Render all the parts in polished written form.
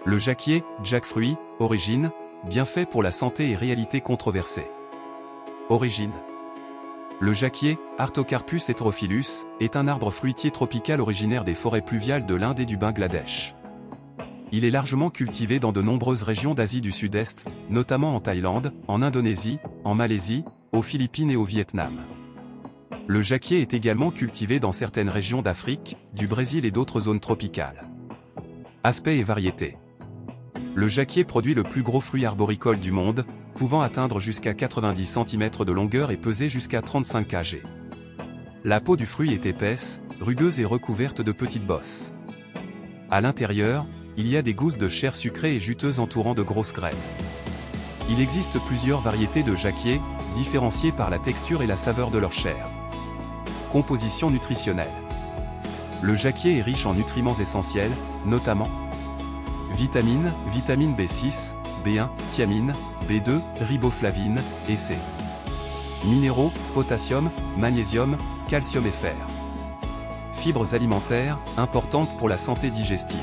Le jacquier, jackfruit, origine, bienfait pour la santé et réalité controversée. Origine. Le jacquier, Artocarpus heterophyllus, est un arbre fruitier tropical originaire des forêts pluviales de l'Inde et du Bangladesh. Il est largement cultivé dans de nombreuses régions d'Asie du Sud-Est, notamment en Thaïlande, en Indonésie, en Malaisie, aux Philippines et au Vietnam. Le jacquier est également cultivé dans certaines régions d'Afrique, du Brésil et d'autres zones tropicales. Aspect et variété. Le jacquier produit le plus gros fruit arboricole du monde, pouvant atteindre jusqu'à 90 cm de longueur et peser jusqu'à 35 kg. La peau du fruit est épaisse, rugueuse et recouverte de petites bosses. À l'intérieur, il y a des gousses de chair sucrée et juteuse entourant de grosses graines. Il existe plusieurs variétés de jacquier, différenciées par la texture et la saveur de leur chair. Composition nutritionnelle. Le jacquier est riche en nutriments essentiels, notamment vitamine B6, B1, thiamine, B2, riboflavine, et C. Minéraux, potassium, magnésium, calcium et fer. Fibres alimentaires, importantes pour la santé digestive.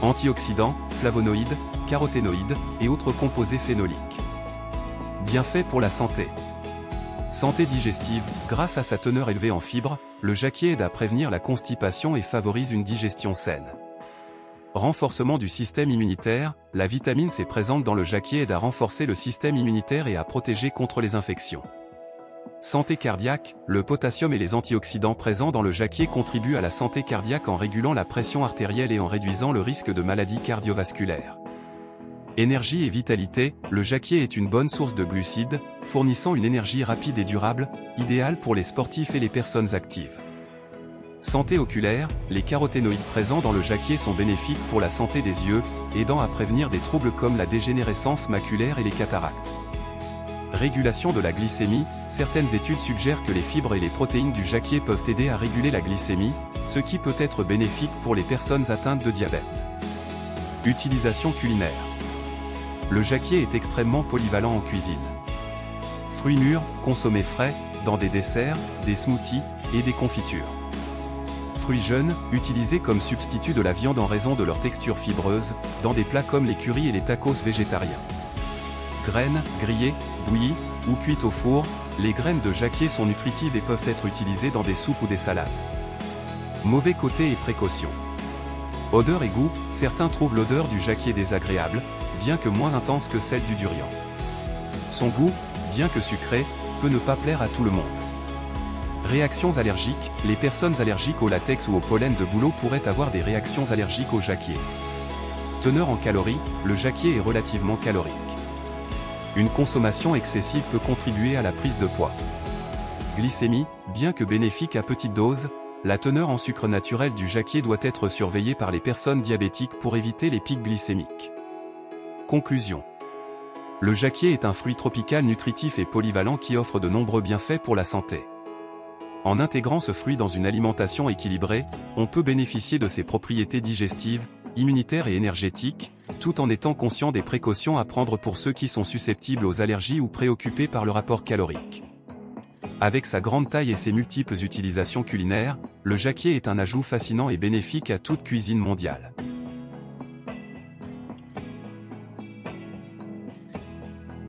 Antioxydants, flavonoïdes, caroténoïdes, et autres composés phénoliques. Bienfaits pour la santé. Santé digestive, grâce à sa teneur élevée en fibres, le jacquier aide à prévenir la constipation et favorise une digestion saine. Renforcement du système immunitaire, la vitamine C présente dans le jacquier aide à renforcer le système immunitaire et à protéger contre les infections. Santé cardiaque, le potassium et les antioxydants présents dans le jacquier contribuent à la santé cardiaque en régulant la pression artérielle et en réduisant le risque de maladies cardiovasculaires. Énergie et vitalité, le jacquier est une bonne source de glucides, fournissant une énergie rapide et durable, idéale pour les sportifs et les personnes actives. Santé oculaire, les caroténoïdes présents dans le jacquier sont bénéfiques pour la santé des yeux, aidant à prévenir des troubles comme la dégénérescence maculaire et les cataractes. Régulation de la glycémie, certaines études suggèrent que les fibres et les protéines du jacquier peuvent aider à réguler la glycémie, ce qui peut être bénéfique pour les personnes atteintes de diabète. Utilisation culinaire. Le jacquier est extrêmement polyvalent en cuisine. Fruits mûrs, consommés frais, dans des desserts, des smoothies, et des confitures. Fruits jeunes, utilisés comme substitut de la viande en raison de leur texture fibreuse, dans des plats comme les currys et les tacos végétariens. Graines, grillées, bouillies, ou cuites au four, les graines de jacquier sont nutritives et peuvent être utilisées dans des soupes ou des salades. Mauvais côté et précautions. Odeur et goût, certains trouvent l'odeur du jacquier désagréable, bien que moins intense que celle du durian. Son goût, bien que sucré, peut ne pas plaire à tout le monde. Réactions allergiques, les personnes allergiques au latex ou au pollen de bouleau pourraient avoir des réactions allergiques au jacquier. Teneur en calories, le jacquier est relativement calorique. Une consommation excessive peut contribuer à la prise de poids. Glycémie, bien que bénéfique à petite dose, la teneur en sucre naturel du jacquier doit être surveillée par les personnes diabétiques pour éviter les pics glycémiques. Conclusion. Le jacquier est un fruit tropical nutritif et polyvalent qui offre de nombreux bienfaits pour la santé. En intégrant ce fruit dans une alimentation équilibrée, on peut bénéficier de ses propriétés digestives, immunitaires et énergétiques, tout en étant conscient des précautions à prendre pour ceux qui sont susceptibles aux allergies ou préoccupés par le rapport calorique. Avec sa grande taille et ses multiples utilisations culinaires, le jacquier est un ajout fascinant et bénéfique à toute cuisine mondiale.